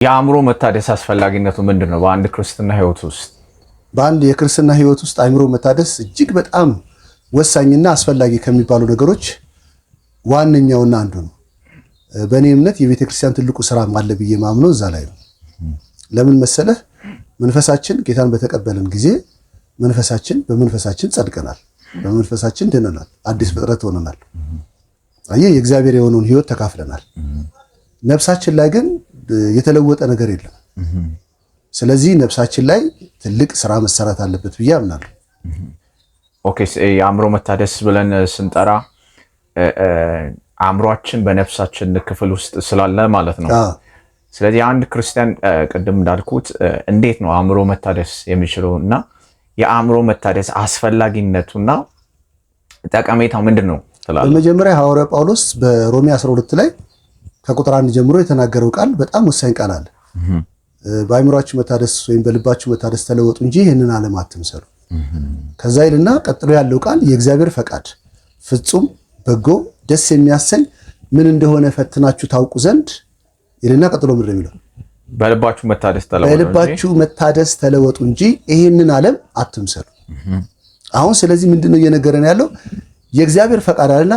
የአእምሮ መታደስ አስፈላጊነቱ ምንድነው? በአንድ ክርስትና ህይወት ውስጥ በአንድ የክርስትና ህይወት ውስጥ አእምሮ መታደስ እጅግ በጣም ወሳኝና አስፈላጊ ከሚባሉ ነገሮች ዋነኛውና አንዱ ነው። በእኔ እምነት የቤተ ክርስቲያን ትልቁ ስራ አለ ብዬ ማምነው እዛ ላይ ነው። ለምን መሰለህ? መንፈሳችን ጌታን በተቀበልን ጊዜ በመንፈሳችን ጸድቀናል፣ በመንፈሳችን ድነናል፣ አዲስ ፍጥረት ሆነናል። አየህ፣ የእግዚአብሔር የሆነውን ህይወት ተካፍለናል። ነፍሳችን ላይ ግን የተለወጠ ነገር የለም። ስለዚህ ነፍሳችን ላይ ትልቅ ስራ መሰራት አለበት ብዬ አምናለሁ። ኦኬ፣ የአእምሮ መታደስ ብለን ስንጠራ አእምሮአችን በነፍሳችን ክፍል ውስጥ ስላለ ማለት ነው። ስለዚህ አንድ ክርስቲያን ቅድም እንዳልኩት እንዴት ነው አእምሮ መታደስ የሚችለውና የአእምሮ መታደስ አስፈላጊነቱና ጠቀሜታው ምንድነው ትላለህ? በመጀመሪያ ሐዋርያው ጳውሎስ በሮሜ 12 ላይ ከቁጥር 1 ጀምሮ የተናገረው ቃል በጣም ወሳኝ ቃል አለ። በአእምሮአችሁ መታደስ ወይም በልባችሁ መታደስ ተለወጡ እንጂ ይህንን ዓለም አትምሰሉ። ከዛ ይልና ቀጥሎ ያለው ቃል የእግዚአብሔር ፈቃድ ፍጹም፣ በጎ፣ ደስ የሚያሰኝ ምን እንደሆነ ፈትናችሁ ታውቁ ዘንድ ይልና ቀጥሎ ምንድነው የሚለው? በልባችሁ መታደስ ተለወጡ እንጂ ይህንን ዓለም አትምሰሉ። አሁን ስለዚህ ምንድነው እየነገረን ያለው? የእግዚአብሔር ፈቃድ አለና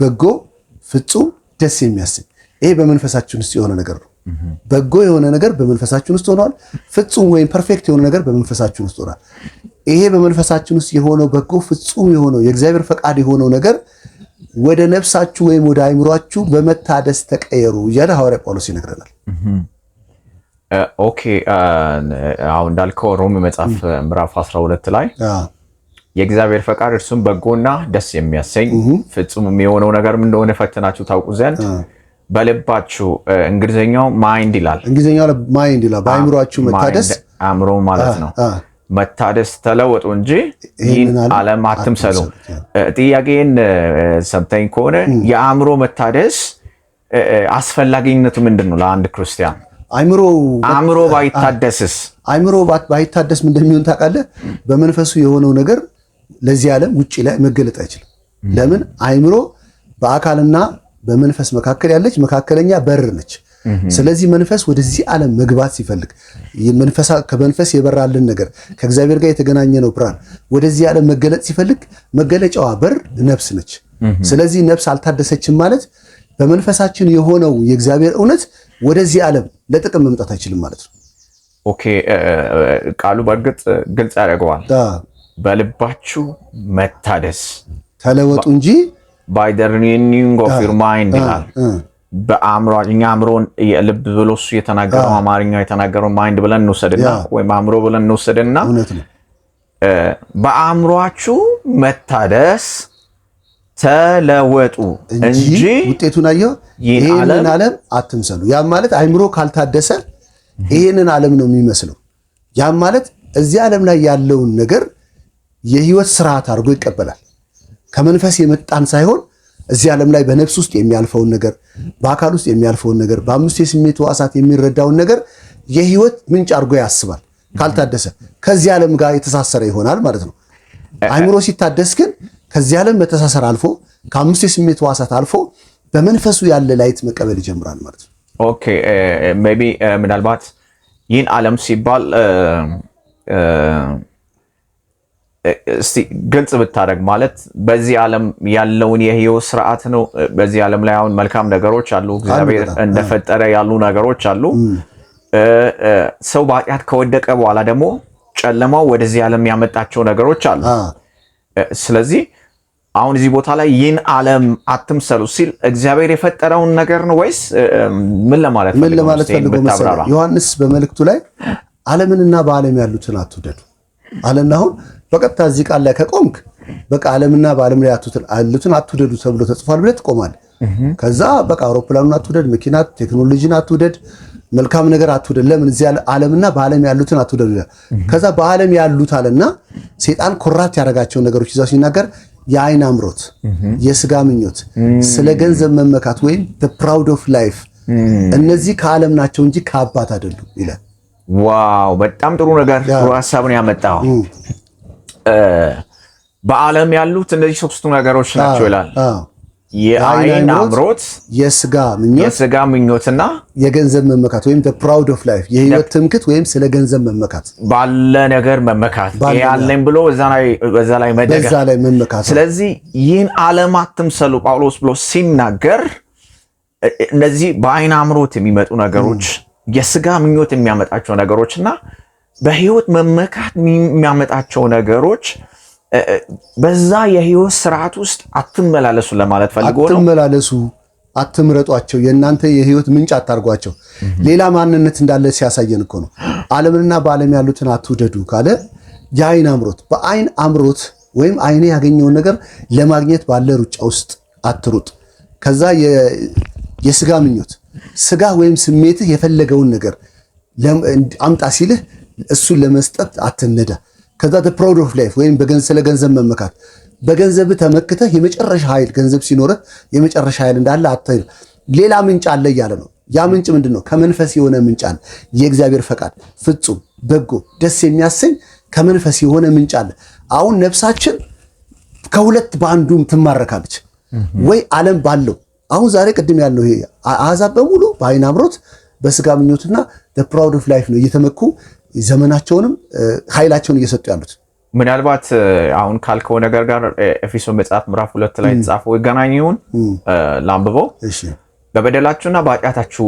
በጎ፣ ፍጹም፣ ደስ የሚያሰኝ ይሄ በመንፈሳችን ውስጥ የሆነ ነገር ነው። በጎ የሆነ ነገር በመንፈሳችን ውስጥ ሆኗል። ፍጹም ወይም ፐርፌክት የሆነ ነገር በመንፈሳችን ውስጥ ሆኗል። ይሄ በመንፈሳችን ውስጥ የሆነው በጎ፣ ፍጹም የሆነው የእግዚአብሔር ፈቃድ የሆነው ነገር ወደ ነፍሳችሁ ወይም ወደ አእምሯችሁ በመታደስ ተቀየሩ እያለ ሐዋርያ ጳውሎስ ይነግረናል። ኦኬ፣ አሁን እንዳልከው ሮሜ መጽሐፍ ምዕራፍ 12 ላይ የእግዚአብሔር ፈቃድ እርሱም በጎና ደስ የሚያሰኝ ፍጹም የሆነው ነገር ምን እንደሆነ ፈትናችሁ ታውቁ ዘንድ በልባችሁ፣ እንግሊዘኛው ማይንድ ይላል። በአእምሯችሁ መታደስ አእምሮ ማለት ነው። መታደስ ተለወጡ እንጂ ይህን ዓለም አትምሰሉ። ጥያቄን ሰምተኝ ከሆነ የአእምሮ መታደስ አስፈላጊነቱ ምንድን ነው ለአንድ ክርስቲያን? አእምሮ ባይታደስስ? አእምሮ ባይታደስ ምን እንደሚሆን ታውቃለህ? በመንፈሱ የሆነው ነገር ለዚህ ዓለም ውጪ ላይ መገለጥ አይችልም። ለምን? አእምሮ በአካልና በመንፈስ መካከል ያለች መካከለኛ በር ነች። ስለዚህ መንፈስ ወደዚህ ዓለም መግባት ሲፈልግ ከመንፈስ የበራልን ነገር ከእግዚአብሔር ጋር የተገናኘ ነው ብርሃን ወደዚህ ዓለም መገለጥ ሲፈልግ መገለጫዋ በር ነፍስ ነች። ስለዚህ ነፍስ አልታደሰችም ማለት በመንፈሳችን የሆነው የእግዚአብሔር እውነት ወደዚህ ዓለም ለጥቅም መምጣት አይችልም ማለት ነው። ኦኬ፣ ቃሉ በእርግጥ ግልጽ ያደርገዋል። በልባችሁ መታደስ ተለወጡ እንጂ by the renewing of your mind ይላል። በአእምሮን ልብ ብሎ እሱ የተናገረው አማርኛው የተናገረው ማይንድ ብለን እንወስድና ወይም አእምሮ ብለን እንወስድና በአእምሯችሁ መታደስ ተለወጡ እንጂ ውጤቱን አየው ይሄንን ዓለም አትምሰሉ። ያም ማለት አእምሮ ካልታደሰ ይሄንን ዓለም ነው የሚመስለው። ያም ማለት እዚህ ዓለም ላይ ያለውን ነገር የህይወት ስርዓት አድርጎ ይቀበላል። ከመንፈስ የመጣን ሳይሆን እዚህ ዓለም ላይ በነፍስ ውስጥ የሚያልፈውን ነገር፣ በአካል ውስጥ የሚያልፈውን ነገር፣ በአምስቱ የስሜት ሕዋሳት የሚረዳውን ነገር የህይወት ምንጭ አድርጎ ያስባል። ካልታደሰ ከዚህ ዓለም ጋር የተሳሰረ ይሆናል ማለት ነው። አእምሮ ሲታደስ ግን ከዚህ ዓለም መተሳሰር አልፎ ከአምስቱ የስሜት ሕዋሳት አልፎ በመንፈሱ ያለ ላይት መቀበል ይጀምራል ማለት ነው። ኦኬ፣ ሜቢ ምናልባት ይህን ዓለም ሲባል እስቲ ግልጽ ብታደርግ ማለት በዚህ ዓለም ያለውን የህይወት ስርዓት ነው። በዚህ ዓለም ላይ አሁን መልካም ነገሮች አሉ፣ እግዚአብሔር እንደፈጠረ ያሉ ነገሮች አሉ። ሰው በኃጢአት ከወደቀ በኋላ ደግሞ ጨለማው ወደዚህ ዓለም ያመጣቸው ነገሮች አሉ። ስለዚህ አሁን እዚህ ቦታ ላይ ይህን ዓለም አትምሰሉ ሲል እግዚአብሔር የፈጠረውን ነገር ነው ወይስ ምን ለማለት ፈልጎ መሰለህ? ዮሐንስ በመልእክቱ ላይ ዓለምንና በዓለም ያሉትን አትውደዱ አለና አሁን በቀጥታ እዚህ ቃል ላይ ከቆምክ በቃ ዓለምና በዓለም ላይ ያሉትን አትውደዱ ተብሎ ተጽፏል ብለህ ትቆማለህ። ከዛ በቃ አውሮፕላኑን አትውደድ፣ መኪና ቴክኖሎጂን አትውደድ፣ መልካም ነገር አትውደድ። ለምን? እዚህ ዓለምና በዓለም ያሉትን አትውደዱ ይላል። ከዛ በዓለም ያሉት አለና ሰይጣን ኮራት ያደረጋቸውን ነገሮች ይዛው ሲናገር የአይን አምሮት፣ የስጋ ምኞት፣ ስለ ገንዘብ መመካት ወይም the proud of life እነዚህ ከዓለም ናቸው እንጂ ከአባት አይደሉም ይላል። ዋው፣ በጣም ጥሩ ነገር ጥሩ ሐሳብ ነው ያመጣው። በዓለም ያሉት እነዚህ ሶስቱ ነገሮች ናቸው ይላል። የአይን አምሮት፣ የስጋ ምኞትና የገንዘብ መመካት ወይም the proud of life የህይወት ትምክህት ወይም ስለ ገንዘብ መመካት ባለ ነገር መመካት ያለኝ ብሎ በዛ ላይ መመካት። ስለዚህ ይህን ዓለም አትምሰሉ ጳውሎስ ብሎ ሲናገር እነዚህ በአይን አምሮት የሚመጡ ነገሮች የስጋ ምኞት የሚያመጣቸው ነገሮችና በህይወት መመካት የሚያመጣቸው ነገሮች በዛ የህይወት ስርዓት ውስጥ አትመላለሱ ለማለት ፈልጎ ነው። አትመላለሱ፣ አትምረጧቸው፣ የእናንተ የህይወት ምንጭ አታርጓቸው። ሌላ ማንነት እንዳለ ሲያሳየን እኮ ነው። ዓለምንና በዓለም ያሉትን አትውደዱ ካለ የአይን አምሮት፣ በአይን አምሮት ወይም አይኔ ያገኘውን ነገር ለማግኘት ባለ ሩጫ ውስጥ አትሩጥ። ከዛ የስጋ ምኞት፣ ስጋ ወይም ስሜትህ የፈለገውን ነገር አምጣ ሲልህ እሱን ለመስጠት አትነዳ። ከዛ the proud of life ወይም ስለ ገንዘብ መመካት፣ በገንዘብ ተመክተህ የመጨረሻ ኃይል ገንዘብ ሲኖርህ የመጨረሻ ኃይል እንዳለ አትይል። ሌላ ምንጭ አለ እያለ ነው። ያ ምንጭ ምንድነው? ከመንፈስ የሆነ ምንጭ አለ። የእግዚአብሔር ፈቃድ ፍጹም በጎ ደስ የሚያሰኝ ከመንፈስ የሆነ ምንጭ አለ። አሁን ነፍሳችን ከሁለት በአንዱም ትማረካለች። ወይ ዓለም ባለው አሁን ዛሬ ቅድም ያለው ይሄ አሕዛብ በሙሉ በአይን አምሮት በስጋ ምኞትና the proud of life ነው እየተመኩ ዘመናቸውንም ኃይላቸውን እየሰጡ ያሉት። ምናልባት አሁን ካልከው ነገር ጋር ኤፌሶን መጽሐፍ ምዕራፍ 2 ላይ ተጻፈው ይገናኝ ይሁን ላንብበው። እሺ በበደላችሁና በኃጢአታችሁ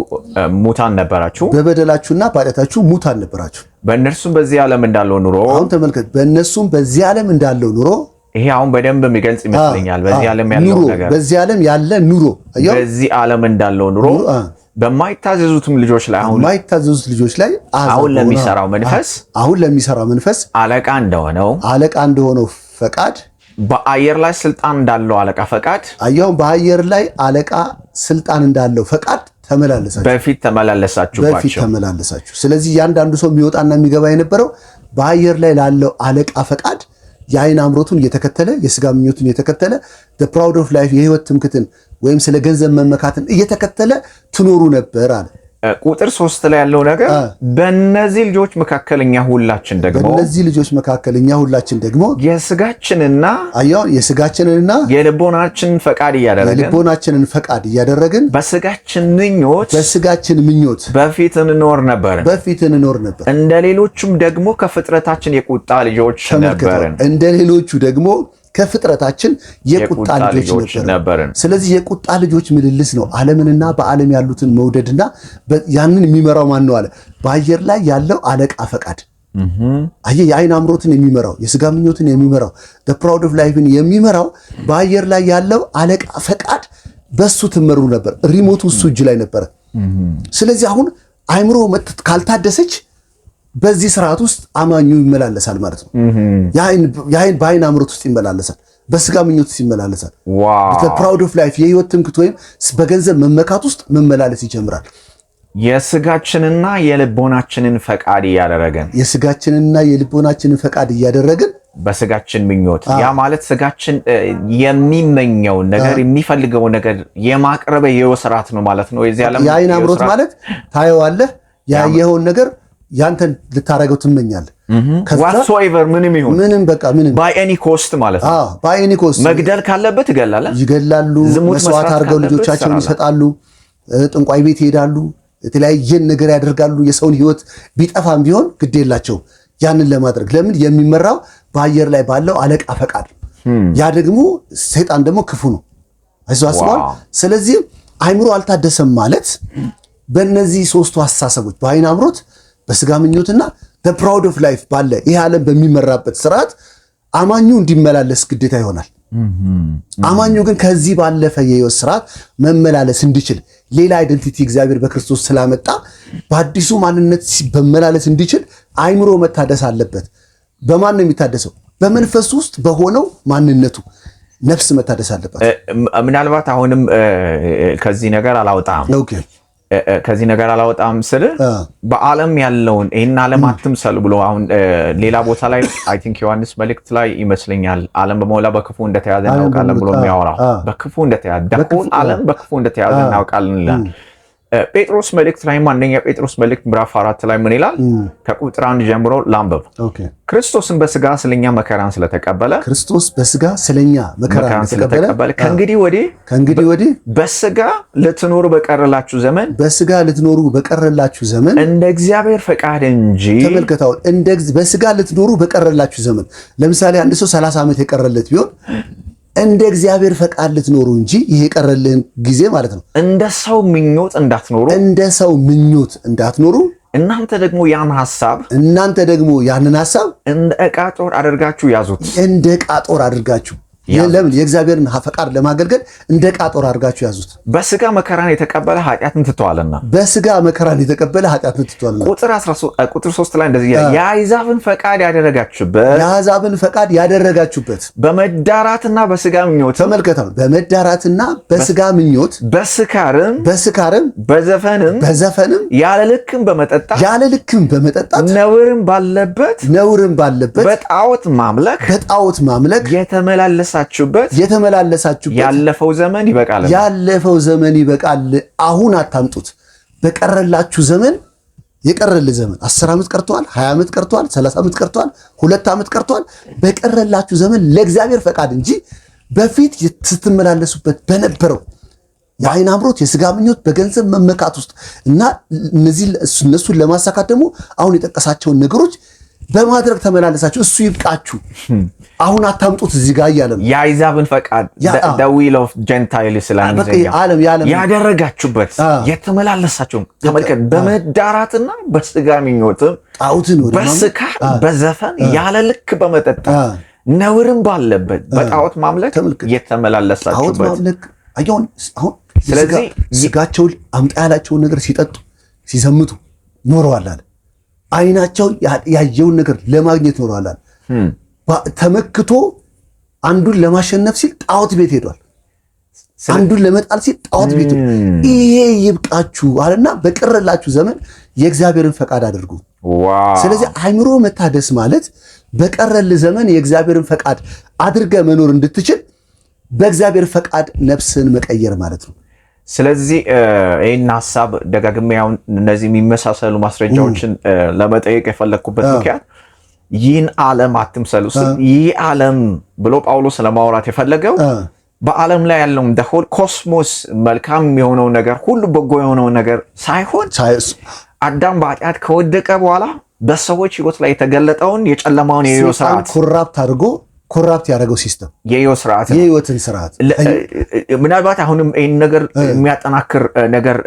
ሙታን ነበራችሁ። በበደላችሁና በኃጢአታችሁ ሙታን ነበራችሁ። በእነርሱም በዚህ ዓለም እንዳለው ኑሮ። አሁን ተመልከት፣ በእነርሱም በዚህ ዓለም እንዳለው ኑሮ። ይሄ አሁን በደንብ የሚገልጽ ይመስለኛል። በዚህ ዓለም ያለው ነገር፣ በዚህ ዓለም ያለ ኑሮ፣ በዚህ ዓለም እንዳለው ኑሮ በማይታዘዙትም ልጆች ላይ አሁን ለሚሰራው መንፈስ አለቃ እንደሆነው ፈቃድ በአየር ላይ ስልጣን እንዳለው አለቃ ፈቃድ አያውን በአየር ላይ አለቃ ስልጣን እንዳለው ፈቃድ በፊት ተመላለሳችሁ። ስለዚህ ያንዳንዱ ሰው የሚወጣና የሚገባ የነበረው በአየር ላይ ላለው አለቃ ፈቃድ የአይን አምሮቱን እየተከተለ የስጋ ምኞቱን እየተከተለ the proud of life የህይወት ትምክህትን ወይም ስለ ገንዘብ መመካትን እየተከተለ ትኖሩ ነበር አለ። ቁጥር 3 ላይ ያለው ነገር በእነዚህ ልጆች መካከል እኛ ሁላችን ደግሞ የስጋችንና የልቦናችንን ፈቃድ እያደረግን በስጋችን ምኞት በፊት እንኖር ነበር። እንደ ሌሎቹም ደግሞ ከፍጥረታችን የቁጣ ልጆች የቁጣ ልጆች ነበርን። ስለዚህ የቁጣ ልጆች ምልልስ ነው። ዓለምንና በዓለም ያሉትን መውደድና ያንን የሚመራው ማን ነው አለ? በአየር ላይ ያለው አለቃ ፈቃድ። አየህ፣ የአይን አምሮትን የሚመራው የስጋ ምኞትን የሚመራው the proud of life-ን የሚመራው በአየር ላይ ያለው አለቃ ፈቃድ በሱ ትመሩ ነበር። ሪሞቱ እሱ እጅ ላይ ነበረ። ስለዚህ አሁን አይምሮ ካልታደሰች በዚህ ስርዓት ውስጥ አማኙ ይመላለሳል ማለት ነው። የአይን በአይን አምሮት ውስጥ ይመላለሳል፣ በስጋ ምኞት ውስጥ ይመላለሳል። the proud of life የህይወት ትምክህት ወይም በገንዘብ መመካት ውስጥ መመላለስ ይጀምራል። የስጋችንና የልቦናችንን ፈቃድ እያደረግን በስጋችን ምኞት፣ ያ ማለት ስጋችን የሚመኘውን ነገር የሚፈልገውን ነገር የማቅረብ የወስራት ነው ማለት ነው። የአይን አምሮት ማለት ታየዋለህ፣ ያየኸውን ነገር ያንተን ልታረገው ትመኛለህ። whatsoever ምንም by any cost ማለት ነው። by any cost መግደል ካለበት ይገላሉ፣ መስዋዕት አድርገው ልጆቻቸውን ይሰጣሉ፣ ጥንቋይ ቤት ይሄዳሉ፣ የተለያየ ነገር ያደርጋሉ። የሰውን ህይወት ቢጠፋም ቢሆን ግድ የላቸው ያንን ለማድረግ። ለምን? የሚመራው በአየር ላይ ባለው አለቃ ፈቃድ። ያ ደግሞ ሰይጣን ደግሞ ክፉ ነው። አይዟስባል። ስለዚህ አይምሮ አልታደሰም ማለት በእነዚህ ሶስቱ አስተሳሰቦች በአይን አምሮት በስጋ ምኞትና the proud of life ባለ ይሄ ዓለም በሚመራበት ስርዓት አማኙ እንዲመላለስ ግዴታ ይሆናል። አማኙ ግን ከዚህ ባለፈ የህይወት ስርዓት መመላለስ እንዲችል ሌላ አይደንቲቲ እግዚአብሔር በክርስቶስ ስላመጣ በአዲሱ ማንነት በመላለስ እንዲችል አይምሮ መታደስ አለበት። በማን ነው የሚታደሰው? በመንፈስ ውስጥ በሆነው ማንነቱ ነፍስ መታደስ አለበት። ምናልባት አሁንም ከዚህ ነገር አላወጣም ስል በዓለም ያለውን ይህን ዓለም አትምሰሉ ብሎ አሁን ሌላ ቦታ ላይ አይ ቲንክ ዮሐንስ መልእክት ላይ ይመስለኛል ዓለም በሞላ በክፉ እንደተያዘ እናውቃለን ብሎ የሚያወራው በክፉ እንደተያዘ ዓለም በክፉ እንደተያዘ እናውቃለን ይላል። ጴጥሮስ መልእክት ላይ አንደኛ ጴጥሮስ መልእክት ምዕራፍ 4 ላይ ምን ይላል? ከቁጥር 1 ጀምሮ ላንብብ። ክርስቶስን በስጋ ስለኛ መከራን ስለተቀበለ ክርስቶስ በስጋ ስለኛ መከራን ስለተቀበለ ከእንግዲህ ወዲህ በስጋ ልትኖሩ በቀረላችሁ ዘመን እንደ እግዚአብሔር ፈቃድ እንጂ ተመልከታው፣ በስጋ ልትኖሩ በቀረላችሁ ዘመን። ለምሳሌ አንድ ሰው 30 ዓመት የቀረለት ቢሆን እንደ እግዚአብሔር ፈቃድ ልትኖሩ እንጂ ይሄ የቀረልን ጊዜ ማለት ነው። እንደ ሰው ምኞት እንዳትኖሩ እናንተ ደግሞ ያንን ሐሳብ እንደ ዕቃ ጦር አድርጋችሁ ያዙት። ለምን? የእግዚአብሔርን ፈቃድ ለማገልገል እንደ ዕቃ ጦር አድርጋችሁ ያዙት። በስጋ መከራን የተቀበለ ኃጢአትን ትተዋልና። ቁጥር 3 ላይ እንደዚህ ይላል፣ የአሕዛብን ፈቃድ ያደረጋችሁበት በመዳራትና በስጋ ምኞት። ተመልከተው፣ በመዳራትና በስጋ ምኞት፣ በስካርም በዘፈንም ያለ ልክም በመጠጣት ነውርም ባለበት በጣዖት ማምለክ የተመላለሳችሁበት ያለፈው ዘመን ይበቃል። አሁን አታምጡት። በቀረላችሁ ዘመን የቀረልህ ዘመን 10 ዓመት ቀርቷል፣ 20 ዓመት ቀርቷል፣ 30 ዓመት ቀርቷል፣ 2 ዓመት ቀርቷል። በቀረላችሁ ዘመን ለእግዚአብሔር ፈቃድ እንጂ በፊት ስትመላለሱበት በነበረው የዓይን አምሮት፣ የስጋ ምኞት፣ በገንዘብ መመካት ውስጥ እና እነሱን ለማሳካት ደግሞ አሁን የጠቀሳቸውን ነገሮች በማድረግ ተመላለሳችሁ። እሱ ይብቃችሁ፣ አሁን አታምጡት እዚህ ጋር እያለ ነው። የአሕዛብን ፈቃድ the will of Gentiles ያደረጋችሁበት የተመላለሳችሁ። ተመልከት፣ በመዳራትና በስጋ ምኞትም በስካር በዘፈን ያለ ልክ በመጠጣት ነውርም ባለበት በጣዖት ማምለክ የተመላለሳችሁበት። ስለዚህ ስጋቸውን አምጣ ያላቸውን ነገር ሲጠጡ ሲዘምቱ ኖረዋል አለ። ዓይናቸው ያየውን ነገር ለማግኘት ኖረዋል። ተመክቶ አንዱን ለማሸነፍ ሲል ጣዖት ቤት ሄዷል። አንዱን ለመጣል ሲል ጣዖት ቤት ሄዷል። ይሄ ይብቃችሁ አለና በቀረላችሁ ዘመን የእግዚአብሔርን ፈቃድ አድርጉ። ስለዚህ አእምሮ መታደስ ማለት በቀረልህ ዘመን የእግዚአብሔርን ፈቃድ አድርገህ መኖር እንድትችል በእግዚአብሔር ፈቃድ ነፍስን መቀየር ማለት ነው። ስለዚህ ይህን ሐሳብ ደጋግሜ አሁን እነዚህ የሚመሳሰሉ ማስረጃዎችን ለመጠየቅ የፈለግኩበት ምክንያት ይህን ዓለም አትምሰሉ። ይህ ዓለም ብሎ ጳውሎስ ለማውራት የፈለገው በዓለም ላይ ያለውን ደሆል ኮስሞስ መልካም የሆነው ነገር ሁሉ በጎ የሆነው ነገር ሳይሆን አዳም በኃጢአት ከወደቀ በኋላ በሰዎች ሕይወት ላይ የተገለጠውን የጨለማውን የሕይወት ስርዓት ኮራፕት ያደረገው ሲስተም የሕይወትን ስርዓት ምናልባት አሁንም ይህን ነገር የሚያጠናክር ነገር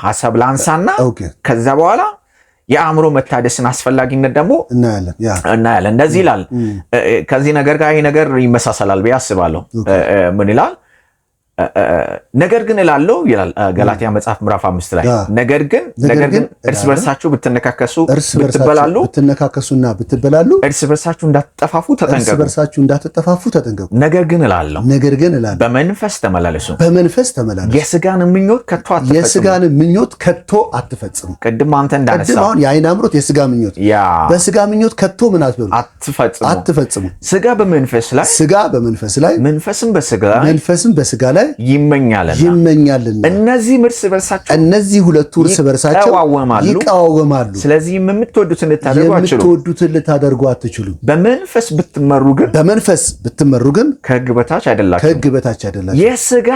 ሀሳብ ላንሳና ከዛ በኋላ የአእምሮ መታደስን አስፈላጊነት ደግሞ እናያለን። እንደዚህ ይላል። ከዚህ ነገር ጋር ይሄ ነገር ይመሳሰላል ብዬ አስባለሁ። ምን ይላል? ነገር ግን እላለሁ ይላል ገላትያ መጽሐፍ ምዕራፍ 5 ላይ ነገር ግን እርስ በርሳችሁ ብትነካከሱና ብትበላሉ እርስ በርሳችሁ እንዳትጠፋፉ ተጠንቀቁ። ነገር ግን እላለሁ በመንፈስ ተመላለሱ፣ የሥጋን ምኞት ከቶ አትፈጽሙ። ቅድም አንተ እንዳነሳው የዓይን አምሮት፣ የሥጋ ምኞት፣ በሥጋ ምኞት ከቶ ምን አትፈጽሙ። ሥጋ በመንፈስ ላይ መንፈስም በሥጋ ላይ ይመኛልና እነዚህ ሁለቱ እርስ በርሳቸው ይቃወማሉ። ስለዚህ የምትወዱትን ልታደርጉ አትችሉም። በመንፈስ ብትመሩ ግን ከሕግ በታች አይደላችሁም። የሥጋ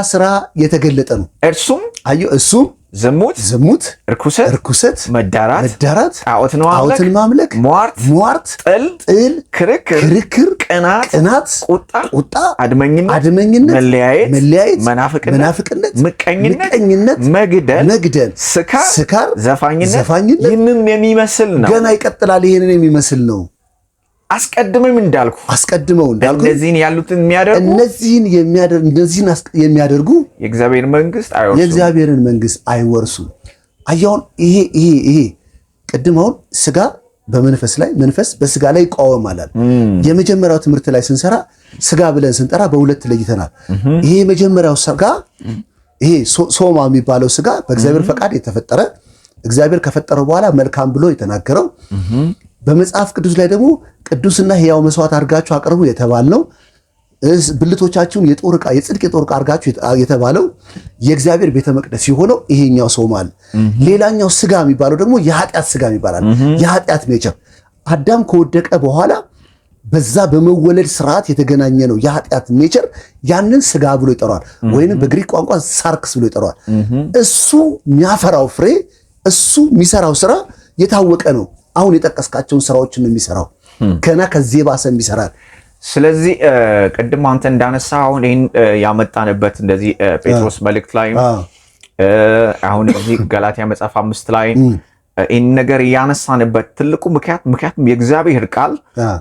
ስራ የተገለጠ ነው። እርሱም ዝሙት፣ ርኩሰት፣ መዳራት፣ ጣዖትን ማምለክ፣ ሟርት፣ ጥል፣ ክርክር፣ ቅናት፣ ቁጣ፣ አድመኝነት፣ መለያየት፣ መናፍቅነት፣ ምቀኝነት፣ መግደል፣ ስካር፣ ዘፋኝነት ይህንን የሚመስል ነው። ገና ይቀጥላል። ይህንን የሚመስል ነው። አስቀድመው እንዳልኩ እነዚህን የሚያደርጉ የእግዚአብሔርን መንግስት አይወርሱም። አሁን ይሄ ቅድመውን ስጋ በመንፈስ ላይ መንፈስ በስጋ ላይ ይቃወማል። የመጀመሪያው ትምህርት ላይ ስንሰራ ስጋ ብለን ስንጠራ በሁለት ለይተናል። ይሄ የመጀመሪያው ስጋ ይሄ ሶማ የሚባለው ስጋ በእግዚአብሔር ፈቃድ የተፈጠረ እግዚአብሔር ከፈጠረው በኋላ መልካም ብሎ የተናገረው በመጽሐፍ ቅዱስ ላይ ደግሞ ቅዱስና ሕያው መስዋዕት አድርጋችሁ አቅርቡ የተባልነው ብልቶቻችሁን የጦር ዕቃ የጽድቅ የጦር ዕቃ አድርጋችሁ የተባለው የእግዚአብሔር ቤተ መቅደስ የሆነው ይሄኛው ሰው ማለት። ሌላኛው ስጋ የሚባለው ደግሞ የኃጢአት ስጋ ይባላል። የኃጢአት ኔቸር አዳም ከወደቀ በኋላ በዛ በመወለድ ስርዓት የተገናኘ ነው የኃጢአት ኔቸር። ያንን ስጋ ብሎ ይጠራዋል፣ ወይንም በግሪክ ቋንቋ ሳርክስ ብሎ ይጠራዋል። እሱ የሚያፈራው ፍሬ፣ እሱ የሚሰራው ስራ የታወቀ ነው። አሁን የጠቀስካቸውን ስራዎችን ነው የሚሰራው፣ ገና ከዚህ ባሰም ይሰራል። ስለዚህ ቅድም አንተ እንዳነሳ አሁን ይህን ያመጣንበት እንደዚህ ጴጥሮስ መልእክት ላይ አሁን እዚህ ገላትያ መጽሐፍ 5 ላይ ይህን ነገር ያነሳንበት ትልቁ ምክንያቱም የእግዚአብሔር ቃል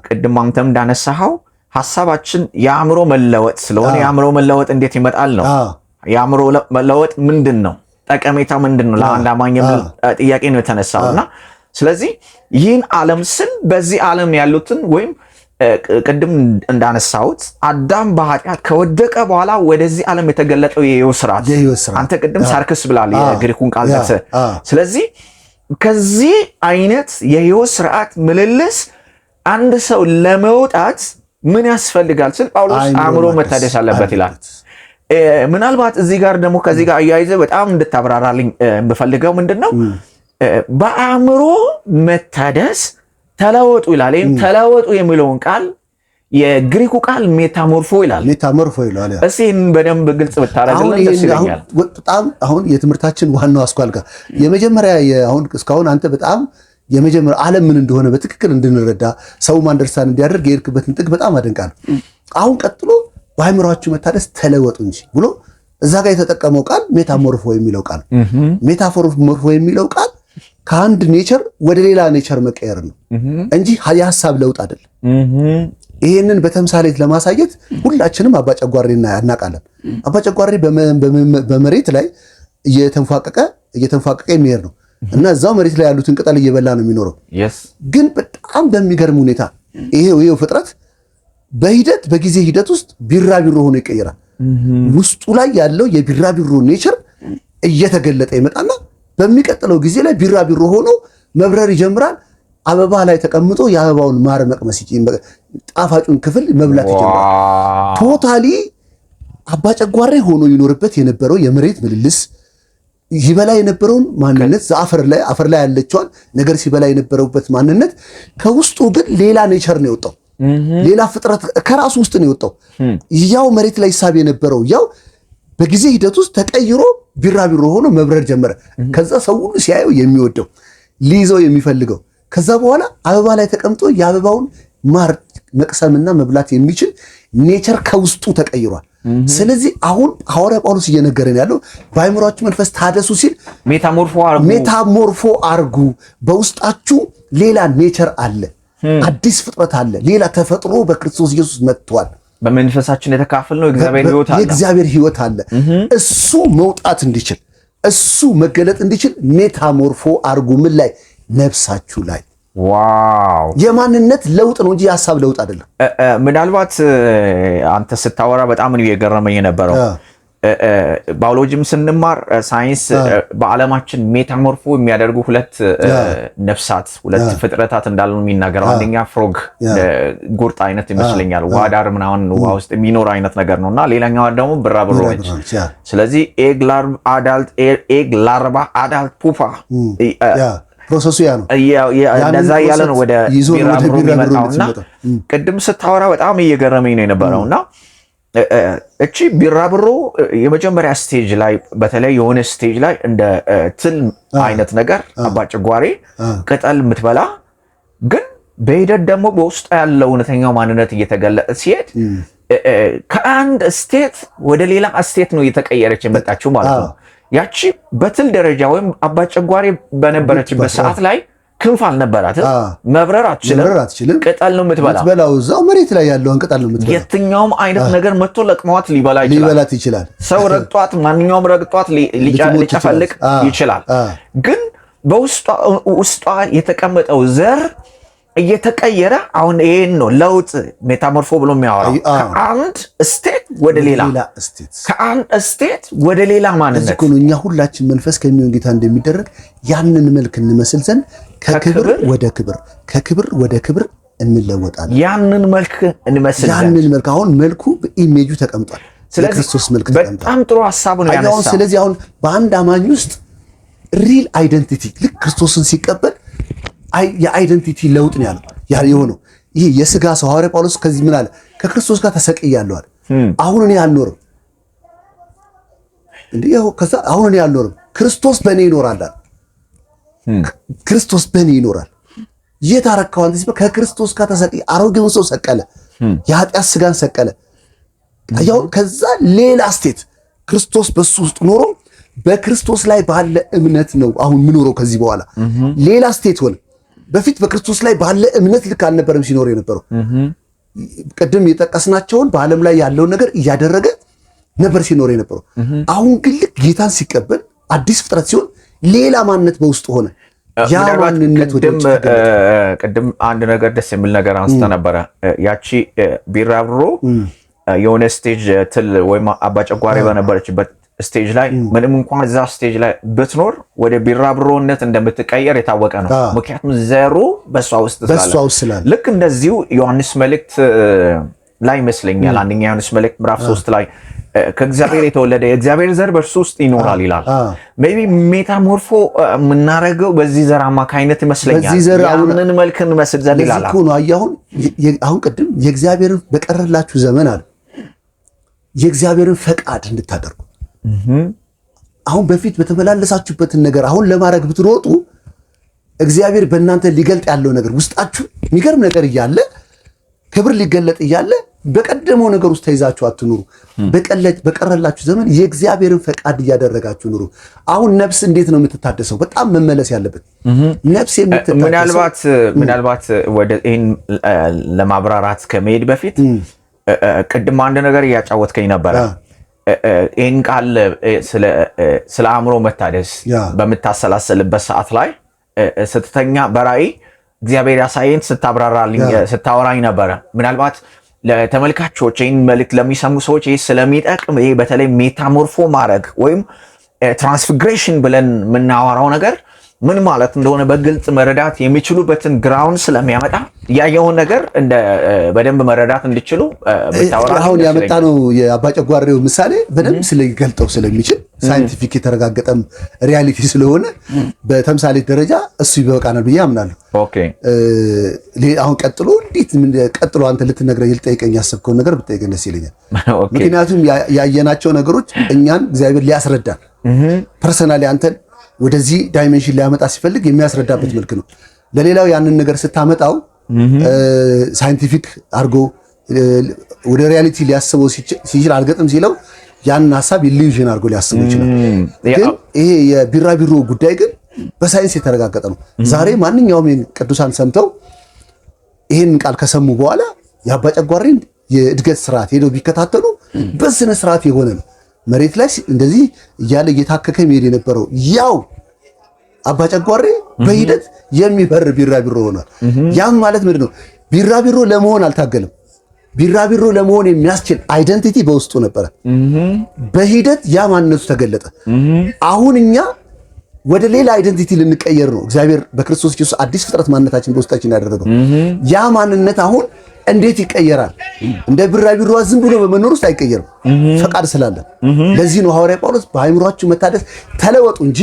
ቅድም አንተም እንዳነሳኸው ሀሳባችን የአእምሮ መለወጥ ስለሆነ የአእምሮ መለወጥ እንዴት ይመጣል ነው። የአእምሮ መለወጥ ምንድን ነው? ጠቀሜታ ምንድን ነው? ለአንድ አማኝ የሚል ጥያቄ ነው የተነሳው እና ስለዚህ ይህን ዓለም ስል በዚህ ዓለም ያሉትን ወይም ቅድም እንዳነሳሁት አዳም በኃጢአት ከወደቀ በኋላ ወደዚህ ዓለም የተገለጠው የሕይወት ስርዓት አንተ ቅድም ሳርክስ ብላል የግሪኩን ቃል ጠቅሰህ። ስለዚህ ከዚህ አይነት የሕይወት ስርዓት ምልልስ አንድ ሰው ለመውጣት ምን ያስፈልጋል ስል ጳውሎስ አእምሮ መታደስ አለበት ይላል። ምናልባት እዚህ ጋር ደግሞ ከዚህ ጋር አያይዘህ በጣም እንድታብራራልኝ የምፈልገው ምንድን ነው በአእምሮ መታደስ ተለወጡ ይላል። ይህም ተለወጡ የሚለውን ቃል የግሪኩ ቃል ሜታሞርፎ ይላል። ሜታሞርፎ ይላል። እስኪ ይህን በደንብ ግልጽ ብታደርግልን ደስ ይለኛል። በጣም አሁን የትምህርታችን ዋናው አስኳል ጋር የመጀመሪያ አሁን እስካሁን አንተ በጣም የመጀመሪያ ዓለም ምን እንደሆነ በትክክል እንድንረዳ ሰው አንደርስታንድ እንዲያደርግ የሄድክበትን ጥግ በጣም አደንቃለሁ። አሁን ቀጥሎ በአእምሯችሁ መታደስ ተለወጡ እንጂ ብሎ እዛ ጋር የተጠቀመው ቃል ሜታሞርፎ የሚለው ቃል ሜታሞርፎ የሚለው ቃል ከአንድ ኔቸር ወደ ሌላ ኔቸር መቀየር ነው እንጂ የሀሳብ ለውጥ አይደለም። ይሄንን በተምሳሌት ለማሳየት ሁላችንም አባጨጓሬ እናውቃለን። አባጨጓሬ በመሬት ላይ እየተንፏቀቀ የሚሄድ ነው እና እዛው መሬት ላይ ያሉትን ቅጠል እየበላ ነው የሚኖረው። ግን በጣም በሚገርም ሁኔታ ይሄው ፍጥረት በጊዜ ሂደት ውስጥ ቢራቢሮ ሆኖ ይቀየራል። ውስጡ ላይ ያለው የቢራቢሮ ኔቸር እየተገለጠ ይመጣና በሚቀጥለው ጊዜ ላይ ቢራቢሮ ሆኖ መብረር ይጀምራል። አበባ ላይ ተቀምጦ የአበባውን ማር መቅመስ ጣፋጩን ክፍል መብላት ይጀምራል። ቶታሊ አባጨጓሬ ሆኖ ይኖርበት የነበረው የመሬት ምልልስ ይበላ የነበረውን ማንነት አፈር ላይ ያለችዋን ነገር ሲበላ የነበረውበት ማንነት ከውስጡ ግን ሌላ ኔቸር ነው የወጣው። ሌላ ፍጥረት ከራሱ ውስጥ ነው የወጣው። ያው መሬት ላይ ሳብ የነበረው ያው በጊዜ ሂደት ውስጥ ተቀይሮ ቢራቢሮ ሆኖ መብረር ጀመረ። ከዛ ሰው ሁሉ ሲያየው የሚወደው ሊይዘው የሚፈልገው ከዛ በኋላ አበባ ላይ ተቀምጦ የአበባውን ማር መቅሰምና መብላት የሚችል ኔቸር ከውስጡ ተቀይሯል። ስለዚህ አሁን ሐዋርያ ጳውሎስ እየነገረን ያለው በአእምሯችሁ መንፈስ ታደሱ ሲል ሜታሞርፎ አርጉ። በውስጣችሁ ሌላ ኔቸር አለ፣ አዲስ ፍጥረት አለ፣ ሌላ ተፈጥሮ በክርስቶስ ኢየሱስ መጥቷል። በመንፈሳችን የተካፈልነው የእግዚአብሔር ሕይወት አለ። እሱ መውጣት እንዲችል እሱ መገለጥ እንዲችል ሜታሞርፎ አርጉ። ምን ላይ? ነፍሳችሁ ላይ። ዋው! የማንነት ለውጥ ነው እንጂ የሀሳብ ለውጥ አይደለም። ምናልባት አንተ ስታወራ በጣም ነው የገረመኝ የነበረው። ባዮሎጂም ስንማር ሳይንስ በዓለማችን ሜታሞርፎ የሚያደርጉ ሁለት ነፍሳት ሁለት ፍጥረታት እንዳሉ የሚናገረው አንደኛ ፍሮግ ጉርጥ አይነት ይመስለኛል ውሃ ዳር ምናምን ውሃ ውስጥ የሚኖር አይነት ነገር ነውና ሌላኛዋ ደግሞ ብራብሮ ነች። ስለዚህ ኤግ ላርቫ አዳልት ፑፓ ፕሮሰሱ ያ ነው። እንደዛ ያለ ነው ወደ ቢራብሮ የሚመጣውና ቅድም ስታወራ በጣም እየገረመኝ ነው የነበረውና እቺ ቢራብሮ የመጀመሪያ ስቴጅ ላይ በተለይ የሆነ ስቴጅ ላይ እንደ ትል አይነት ነገር አባጨጓሬ ቅጠል የምትበላ ግን በሂደት ደግሞ በውስጥ ያለው እውነተኛው ማንነት እየተገለጠ ሲሄድ ከአንድ ስቴት ወደ ሌላ ስቴት ነው እየተቀየረች የመጣችው ማለት ነው። ያቺ በትል ደረጃ ወይም አባጨጓሬ በነበረችበት ሰዓት ላይ ክንፍ አልነበራትም፣ መብረር አትችልም። ቅጠል ነው የምትበላው፣ እዛው መሬት ላይ ያለውን ቅጠል ነው የምትበላው። የትኛውም አይነት ነገር መጥቶ ለቅሟት ሊበላት ይችላል። ሰው ረግጧት፣ ማንኛውም ረግጧት ሊጨፈልቅ ይችላል። ግን በውስጧ የተቀመጠው ዘር እየተቀየረ አሁን ይሄን ነው ለውጥ ሜታሞርፎ ብሎ የሚያወራው። ከአንድ ስቴት ወደ ሌላ ከአንድ ስቴት ወደ ሌላ ማንነት እኮ ነው። እኛ ሁላችን መንፈስ ከሚሆን ጌታ እንደሚደረግ ያንን መልክ እንመስል ዘንድ ከክብር ወደ ክብር ከክብር ወደ ክብር እንለወጣለን። ያንን መልክ እንመስል ያንን መልክ አሁን መልኩ በኢሜጁ ተቀምጧል። ክርስቶስ መልክ ተቀምጧል። በጣም ጥሩ ሐሳብ ነው ያነሳው። ስለዚህ አሁን በአንድ አማኝ ውስጥ ሪል አይደንቲቲ ልክ ክርስቶስን ሲቀበል የአይደንቲቲ ለውጥ ነው ያለው የሆነው ይሄ የሥጋ ሰው ሐዋርያ ጳውሎስ ከዚህ ምን አለ? ከክርስቶስ ጋር ተሰቅያለሁ አለ። አሁን እኔ አልኖርም እንዴ ከዛ አሁን እኔ አልኖርም ክርስቶስ በእኔ ይኖራል አለ። ክርስቶስ በእኔ ይኖራል። የታረከው አንተ ሲባል ከክርስቶስ ጋር ተሰቅይ አሮጌውን ሰው ሰቀለ፣ የኃጢአት ሥጋን ሰቀለ። ያው ከዛ ሌላ ስቴት ክርስቶስ በሱ ውስጥ ኖሮ በክርስቶስ ላይ ባለ እምነት ነው አሁን ምኖረው። ከዚህ በኋላ ሌላ ስቴት ሆነ። በፊት በክርስቶስ ላይ ባለ እምነት ልክ አልነበረም ሲኖር የነበረው። ቅድም የጠቀስናቸውን በዓለም ላይ ያለውን ነገር እያደረገ ነበር ሲኖር የነበረው። አሁን ግን ልክ ጌታን ሲቀበል አዲስ ፍጥረት ሲሆን ሌላ ማንነት በውስጥ ሆነ። ያ ማንነት ቅድም አንድ ነገር ደስ የሚል ነገር አንስተ ነበረ። ያቺ ቢራብሮ የሆነ ስቴጅ ትል ወይም አባጨጓሬ በነበረችበት ስቴጅ ላይ ምንም እንኳን እዛ ስቴጅ ላይ ብትኖር ወደ ቢራብሮነት እንደምትቀየር የታወቀ ነው። ምክንያቱም ዘሩ በሷ ውስጥ ስላለ። ልክ እንደዚሁ ዮሐንስ መልእክት ላይ ይመስለኛል አንደኛ ዮሐንስ መልእክት ምዕራፍ 3 ላይ ከእግዚአብሔር የተወለደ የእግዚአብሔር ዘር በእርሱ ውስጥ ይኖራል ይላል። ሜይ ቢ ሜታሞርፎ የምናደርገው በዚህ ዘር አማካይነት ይመስለኛል። ያንን መልክ እንመስል ዘንድ ይላል። አሁን ቅድም የእግዚአብሔርን በቀረላችሁ ዘመን አለ የእግዚአብሔርን ፈቃድ እንድታደርጉ። አሁን በፊት በተመላለሳችሁበትን ነገር አሁን ለማድረግ ብትሮጡ እግዚአብሔር በእናንተ ሊገልጥ ያለው ነገር ውስጣችሁ የሚገርም ነገር እያለ ክብር ሊገለጥ እያለ በቀደመው ነገር ውስጥ ተይዛችሁ አትኑሩ። በቀረላችሁ ዘመን የእግዚአብሔርን ፈቃድ እያደረጋችሁ ኑሩ። አሁን ነፍስ እንዴት ነው የምትታደሰው? በጣም መመለስ ያለበት ነፍስ የምትታደሰው ምናልባት ወደ ይህን ለማብራራት ከመሄድ በፊት ቅድም አንድ ነገር እያጫወትከኝ ነበረ። ይህን ቃል ስለ አእምሮ መታደስ በምታሰላሰልበት ሰዓት ላይ ስትተኛ በራእይ እግዚአብሔር ያሳየን ስታወራኝ ነበረ። ምናልባት ለተመልካቾች ይህን መልእክት ለሚሰሙ ሰዎች ይህ ስለሚጠቅም ይሄ በተለይ ሜታሞርፎ ማድረግ ወይም ትራንስፊግሬሽን ብለን የምናወራው ነገር ምን ማለት እንደሆነ በግልጽ መረዳት የሚችሉበትን ግራውንድ ስለሚያመጣ ያየውን ነገር በደንብ መረዳት እንዲችሉ አሁን ያመጣነው የአባጨጓሬው ምሳሌ በደንብ ስለሚገልጠው ስለሚችል ሳይንቲፊክ የተረጋገጠም ሪያሊቲ ስለሆነ በተምሳሌት ደረጃ እሱ ይበቃናል ብዬ አምናለሁ። ኦኬ አሁን ቀጥሎ አንተ ልትጠይቀኝ ያሰብከውን ነገር ብትጠይቀኝ ደስ ይለኛል። ምክንያቱም ያየናቸው ነገሮች እኛን እግዚአብሔር ሊያስረዳን ፐርሰናሊ አንተን ወደዚህ ዳይሜንሽን ሊያመጣ ሲፈልግ የሚያስረዳበት መልክ ነው። ለሌላው ያንን ነገር ስታመጣው ሳይንቲፊክ አድርጎ ወደ ሪያሊቲ ሊያስበው ሲችል አልገጥም ሲለው ያንን ሐሳብ ኢሉዥን አድርጎ ሊያስበው ይችላል። ግን ይሄ የቢራቢሮ ጉዳይ ግን በሳይንስ የተረጋገጠ ነው። ዛሬ ማንኛውም ቅዱሳን ሰምተው ይሄን ቃል ከሰሙ በኋላ የአባጨጓሬን የእድገት ስርዓት ሄደው ቢከታተሉ በስነ ስርዓት የሆነ ነው። መሬት ላይ እንደዚህ እያለ እየታከከ የሚሄድ የነበረው ያው አባጨጓሬ በሂደት የሚበር ቢራቢሮ ሆኗል። ያም ማለት ምንድን ነው? ቢራቢሮ ለመሆን አልታገለም። ቢራቢሮ ለመሆን የሚያስችል አይደንቲቲ በውስጡ ነበረ። በሂደት ያ ማንነቱ ተገለጠ። አሁን እኛ ወደ ሌላ አይደንቲቲ ልንቀየር ነው። እግዚአብሔር በክርስቶስ ኢየሱስ አዲስ ፍጥረት ማንነታችን በውስጣችን ያደረገው ያ ማንነት አሁን እንዴት ይቀየራል? እንደ ቢራቢሮ ዝም ብሎ በመኖር ውስጥ አይቀየርም፣ ፈቃድ ስላለ። ለዚህ ነው ሐዋርያ ጳውሎስ በአእምሯችሁ መታደስ ተለወጡ እንጂ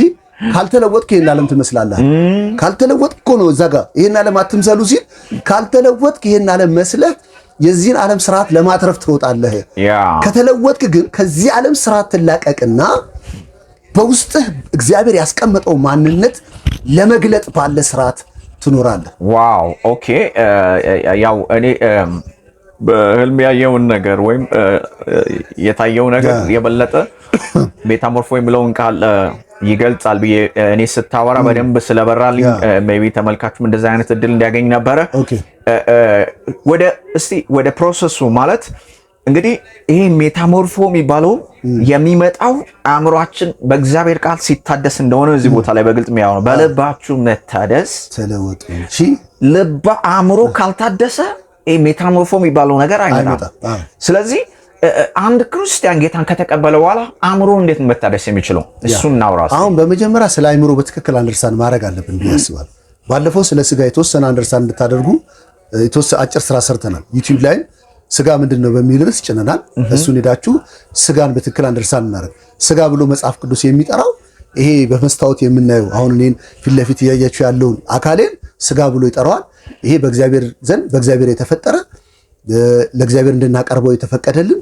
ካልተለወጥክ ይሄን ዓለም ትመስላለህ። ካልተለወጥክ እኮ ነው እዛ ጋር ይሄን ዓለም አትምሰሉ ሲል፣ ካልተለወጥክ ይሄን ዓለም መስለህ የዚህን ዓለም ስርዓት ለማትረፍ ትሮጣለህ። ከተለወጥክ ግን ከዚህ ዓለም ስርዓት ትላቀቅና በውስጥህ እግዚአብሔር ያስቀመጠው ማንነት ለመግለጥ ባለ ስርዓት ትኖራለህ። ዋው ኦኬ። ያው እኔ በህልም ያየውን ነገር ወይም የታየው ነገር የበለጠ ሜታሞርፎ የሚለውን ቃል ይገልጻል ብዬ እኔ ስታወራ በደንብ ስለበራልኝ ሜይ ቢ ተመልካቹም እንደዛ አይነት እድል እንዲያገኝ ነበረ። ወደ ፕሮሰሱ ማለት እንግዲህ ይሄ ሜታሞርፎ የሚባለው የሚመጣው አእምሯችን በእግዚአብሔር ቃል ሲታደስ እንደሆነ እዚህ ቦታ ላይ በግልጽ የሚያወራው በልባችሁ መታደስ ተለወጡ እንጂ አእምሮ ካልታደሰ ይሄ ሜታሞርፎ የሚባለው ነገር አይመጣም። ስለዚህ አንድ ክርስቲያን ጌታን ከተቀበለ በኋላ አእምሮ እንዴት መታደስ የሚችለው እሱን እናውራ። አሁን በመጀመሪያ ስለ አእምሮ በትክክል አንደርስታንድ ማድረግ አለብን ብዬ አስባለሁ። ባለፈው ስለ ስጋ የተወሰነ አንደርስታንድ እንድታደርጉ የተወሰነ አጭር ስራ ሰርተናል። ዩቲዩብ ላይ ስጋ ምንድነው በሚል ርዕስ ጭነናል። እሱን ሄዳችሁ ስጋን በትክክል አንደርስታንድ እናደርግ። ስጋ ብሎ መጽሐፍ ቅዱስ የሚጠራው ይሄ በመስታወት የምናየው አሁን እኔን ፊት ለፊት እያያችሁ ያለውን አካሌን ስጋ ብሎ ይጠራዋል። ይሄ በእግዚአብሔር ዘንድ በእግዚአብሔር የተፈጠረ ለእግዚአብሔር እንድናቀርበው የተፈቀደልን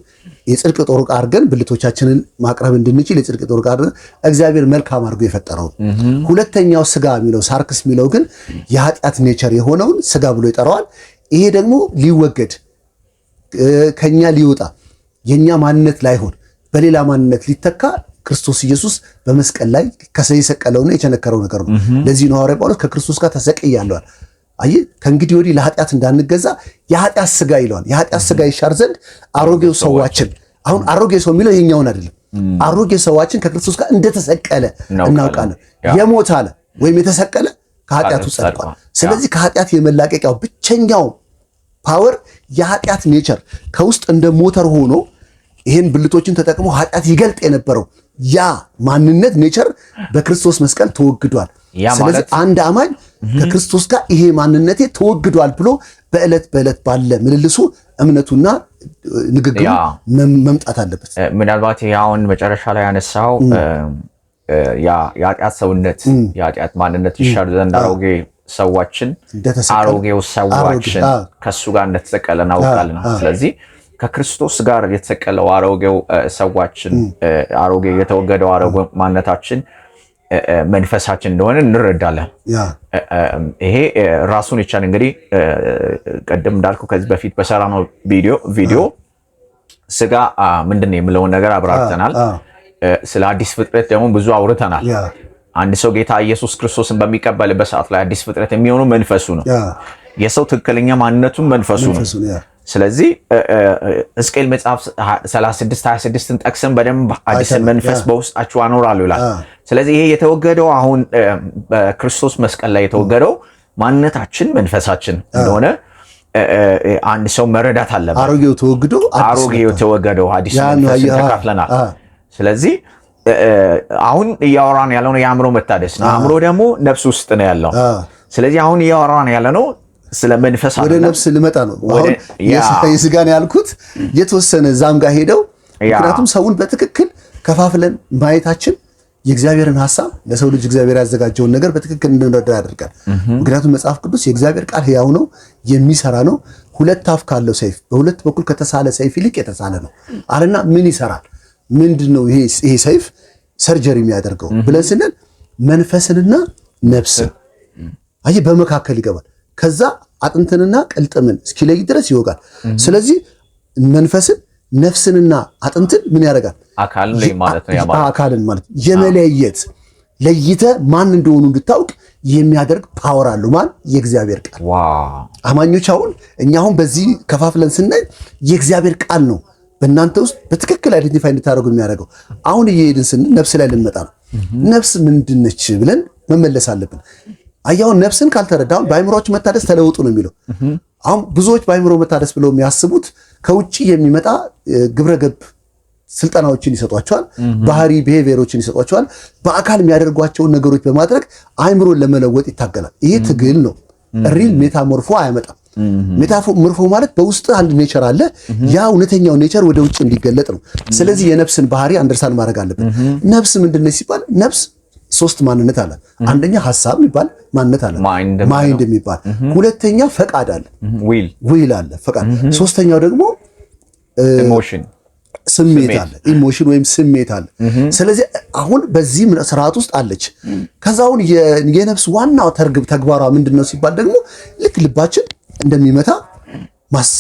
የጽድቅ ጦር ዕቃ አድርገን ብልቶቻችንን ማቅረብ እንድንችል የጽድቅ ጦር ዕቃ አድርገን እግዚአብሔር መልካም አድርጎ የፈጠረው። ሁለተኛው ስጋ የሚለው ሳርክስ የሚለው ግን የኃጢአት ኔቸር የሆነውን ስጋ ብሎ ይጠራዋል። ይሄ ደግሞ ሊወገድ ከኛ ሊወጣ የኛ ማንነት ላይሆን በሌላ ማንነት ሊተካ ክርስቶስ ኢየሱስ በመስቀል ላይ የሰቀለውና የቸነከረው ነገር ነው። ለዚህ ነው ሐዋርያ ጳውሎስ ከክርስቶስ ጋር ተሰቅያለሁ። አይ ከእንግዲህ ወዲህ ለኃጢአት እንዳንገዛ የኃጢአት ስጋ ይለዋል። የኃጢአት ስጋ ይሻር ዘንድ አሮጌው ሰዋችን፣ አሁን አሮጌ ሰው የሚለው የኛውን አይደለም። አሮጌ ሰዋችን ከክርስቶስ ጋር እንደተሰቀለ እናውቃለን። የሞተ አለ ወይም የተሰቀለ ከኃጢአቱ ጸድቋል። ስለዚህ ከኃጢአት የመላቀቂያው ብቸኛው ፓወር የኃጢአት ኔቸር ከውስጥ እንደ ሞተር ሆኖ ይሄን ብልቶችን ተጠቅሞ ኃጢአት ይገልጥ የነበረው ያ ማንነት ኔቸር በክርስቶስ መስቀል ተወግዷል። ስለዚህ አንድ አማኝ ከክርስቶስ ጋር ይሄ ማንነቴ ተወግዷል ብሎ በዕለት ባለ ምልልሱ እምነቱና ንግግሩ መምጣት አለበት። ምናልባት ያውን መጨረሻ ላይ ያነሳው የኃጢአት ሰውነት የኃጢአት ማንነት ይሻር ዘንድ አሮጌ ሰዋችን አሮጌው ሰዋችን ከሱ ጋር እንደተሰቀለ እናውቃለን። ስለዚህ ከክርስቶስ ጋር የተሰቀለው አሮጌው ሰዋችን አሮጌ የተወገደው አሮጌው ማንነታችን መንፈሳችን እንደሆነ እንረዳለን። ይሄ ራሱን ይቻል እንግዲህ ቀደም እንዳልኩ ከዚህ በፊት በሰራነው ቪዲዮ ስጋ ምንድነው የሚለውን ነገር አብራርተናል። ስለ አዲስ ፍጥረት ደግሞ ብዙ አውርተናል። አንድ ሰው ጌታ ኢየሱስ ክርስቶስን በሚቀበልበት ሰዓት ላይ አዲስ ፍጥረት የሚሆነው መንፈሱ ነው። የሰው ትክክለኛ ማንነቱም መንፈሱ ነው። ስለዚህ ሕዝቅኤል መጽሐፍ 36:26ን ጠቅሰን በደንብ አዲስን መንፈስ በውስጣችሁ አኖራለሁ ይላል። ስለዚህ ይሄ የተወገደው አሁን በክርስቶስ መስቀል ላይ የተወገደው ማንነታችን መንፈሳችን እንደሆነ አንድ ሰው መረዳት አለበት። አሮጌው ተወገደው አዲስ መንፈስ ተካፍለናል። ስለዚህ አሁን እያወራን ያለነው የአእምሮ መታደስ ነው። አእምሮ ደግሞ ነፍስ ውስጥ ነው ያለው። ስለዚህ አሁን እያወራን ያለነው ስለ መንፈስ ወደ ነፍስ ልመጣ ነው። አሁን የስጋን ያልኩት የተወሰነ ዛም ጋር ሄደው ምክንያቱም ሰውን በትክክል ከፋፍለን ማየታችን የእግዚአብሔርን ሐሳብ ለሰው ልጅ እግዚአብሔር ያዘጋጀውን ነገር በትክክል እንድንረዳ ያደርጋል። ምክንያቱም መጽሐፍ ቅዱስ የእግዚአብሔር ቃል ሕያው ነው፣ የሚሰራ ነው፣ ሁለት አፍ ካለው ሰይፍ በሁለት በኩል ከተሳለ ሰይፍ ይልቅ የተሳለ ነው አለና ምን ይሰራል? ምንድነው ይሄ ሰይፍ ሰርጀሪ የሚያደርገው ብለን ስንል መንፈስንና ነፍስን አይ በመካከል ይገባል። ከዛ አጥንትንና ቅልጥምን እስኪለይ ድረስ ይወጋል። ስለዚህ መንፈስን ነፍስንና አጥንትን ምን ያደርጋል? አካልን ማለት የመለየት ለይተ ማን እንደሆኑ እንድታውቅ የሚያደርግ ፓወር አለው። ማን? የእግዚአብሔር ቃል። አማኞች አሁን እኛ አሁን በዚህ ከፋፍለን ስናይ የእግዚአብሔር ቃል ነው በእናንተ ውስጥ በትክክል አይደንቲፋይ እንድታደርጉ የሚያደርገው። አሁን እየሄድን ስንል ነፍስ ላይ ልንመጣ ነው። ነፍስ ምንድነች ብለን መመለስ አለብን። አያውን ነፍስን ካልተረዳውን በአይምሮአችሁ መታደስ ተለውጡ ነው የሚለው። አሁን ብዙዎች በአይምሮ መታደስ ብለው የሚያስቡት ከውጪ የሚመጣ ግብረገብ ስልጠናዎችን ይሰጧቸዋል፣ ባህሪ ቢሄቪየሮችን ይሰጧቸዋል። በአካል የሚያደርጓቸውን ነገሮች በማድረግ አይምሮን ለመለወጥ ይታገላል። ይሄ ትግል ነው። ሪል ሜታሞርፎ አያመጣም። ሜታሞርፎ ማለት በውስጥ አንድ ኔቸር አለ፣ ያ እውነተኛው ኔቸር ወደ ውጭ እንዲገለጥ ነው። ስለዚህ የነፍስን ባህሪ አንደርስታንድ ማድረግ አለብን። ነፍስ ምንድነው ሲባል ነፍስ ሶስት ማንነት አለ። አንደኛ ሐሳብ የሚባል ማንነት አለ፣ ማይንድ የሚባል ሁለተኛ ፈቃድ አለ፣ ዊል አለ ፈቃድ። ሶስተኛው ደግሞ ስሜት አለ፣ ኢሞሽን ወይም ስሜት አለ። ስለዚህ አሁን በዚህ ስርዓት ውስጥ አለች። ከዛውን የነፍስ ዋናው ተግባሯ ምንድነው ሲባል ደግሞ ልክ ልባችን እንደሚመታ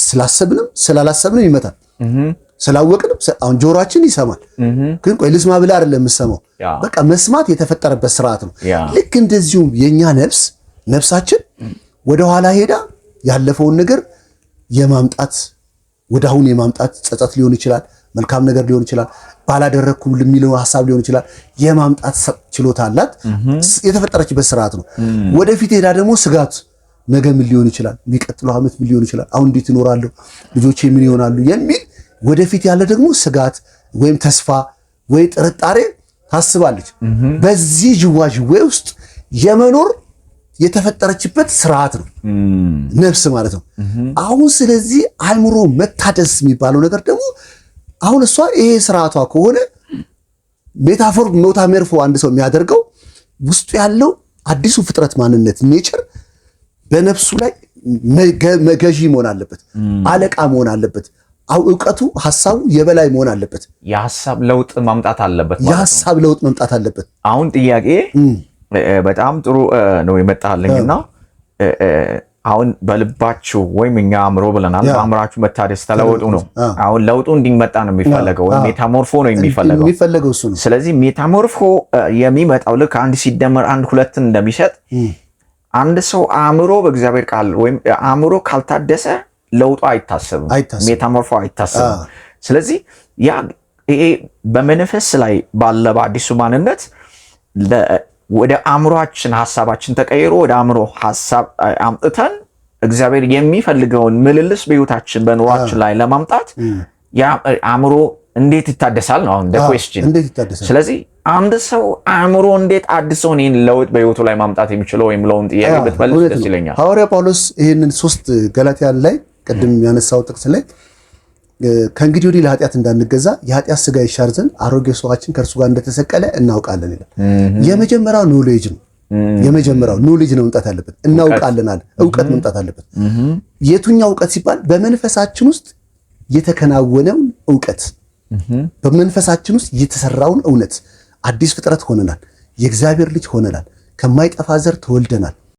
ስላሰብንም ስላላሰብንም ይመታል። ስላወቅንም አሁን ጆሮአችን ይሰማል። ግን ቆይ ልስማ ብለህ አይደለም የምሰማው። በቃ መስማት የተፈጠረበት ስርዓት ነው። ልክ እንደዚሁም የኛ ነፍሳችን ወደ ኋላ ሄዳ ያለፈውን ነገር የማምጣት ወደ አሁን የማምጣት ጸጸት ሊሆን ይችላል፣ መልካም ነገር ሊሆን ይችላል፣ ባላደረኩም የሚለው ሐሳብ ሊሆን ይችላል። የማምጣት ችሎታ አላት። የተፈጠረችበት ስርዓት ነው። ወደፊት ሄዳ ደግሞ ስጋት ነገ ምን ሊሆን ይችላል፣ የሚቀጥለው ዓመት ምን ሊሆን ይችላል፣ አሁን እንዴት እኖራለሁ፣ ልጆቼ ምን ይሆናሉ የሚል ወደፊት ያለ ደግሞ ስጋት ወይም ተስፋ ወይ ጥርጣሬ ታስባለች። በዚህ ጅዋጅዌ ውስጥ የመኖር የተፈጠረችበት ስርዓት ነው ነፍስ ማለት ነው። አሁን ስለዚህ አእምሮ መታደስ የሚባለው ነገር ደግሞ አሁን እሷ ይሄ ስርዓቷ ከሆነ ሜታሞርፎ አንድ ሰው የሚያደርገው ውስጡ ያለው አዲሱ ፍጥረት ማንነት ኔቸር በነፍሱ ላይ ገዢ መሆን አለበት፣ አለቃ መሆን አለበት። እውቀቱ ሐሳቡ የበላይ መሆን አለበት። የሐሳብ ለውጥ ማምጣት አለበት ማለት ነው። የሐሳብ ለውጥ ማምጣት አለበት። አሁን ጥያቄ በጣም ጥሩ ነው የመጣልኝና አሁን በልባችሁ ወይም እኛ አእምሮ ብለናል፣ በአእምራችሁ መታደስ ተለወጡ ነው። አሁን ለውጡ እንዲመጣ ነው የሚፈለገው፣ ወይም ሜታሞርፎ ነው የሚፈለገው እሱ ነው። ስለዚህ ሜታሞርፎ የሚመጣው ልክ 1 ሲደመር 1 2 እንደሚሰጥ አንድ ሰው አእምሮ በእግዚአብሔር ቃል ወይም አእምሮ ካልታደሰ ለውጡ አይታሰብም፣ ሜታሞርፎ አይታሰብም። ስለዚህ ያ ይሄ በመንፈስ ላይ ባለ በአዲሱ ማንነት ወደ አእምሮአችን ሐሳባችን ተቀይሮ ወደ አእምሮ ሐሳብ አምጥተን እግዚአብሔር የሚፈልገውን ምልልስ በህይወታችን በኑሯችን ላይ ለማምጣት ያ አእምሮ እንዴት ይታደሳል ነው አሁን question። ስለዚህ አንድ ሰው አእምሮ እንዴት አዲስ ሆነ ይሄን ለውጥ በህይወቱ ላይ ማምጣት የሚችለው ወይም ለውን ጥያቄ ብትመልስ ደስ ይለኛል። ሐዋርያ ጳውሎስ ይሄንን 3 ገላትያን ላይ ቅድም ያነሳው ጥቅስ ላይ ከእንግዲህ ወዲህ ለኃጢአት እንዳንገዛ የኃጢአት ሥጋ ይሻር ዘንድ አሮጌ ሰዋችን ከእርሱ ጋር እንደተሰቀለ እናውቃለን ይላል። የመጀመሪያው ኖሌጅ ነው። የመጀመሪያው ኖሌጅ ነው መምጣት ያለበት። እናውቃለናል፣ ዕውቀት መምጣት አለበት። የቱኛው ዕውቀት ሲባል በመንፈሳችን ውስጥ የተከናወነውን ዕውቀት፣ በመንፈሳችን ውስጥ የተሰራውን እውነት፣ አዲስ ፍጥረት ሆነናል፣ የእግዚአብሔር ልጅ ሆነናል፣ ከማይጠፋ ዘር ተወልደናል፣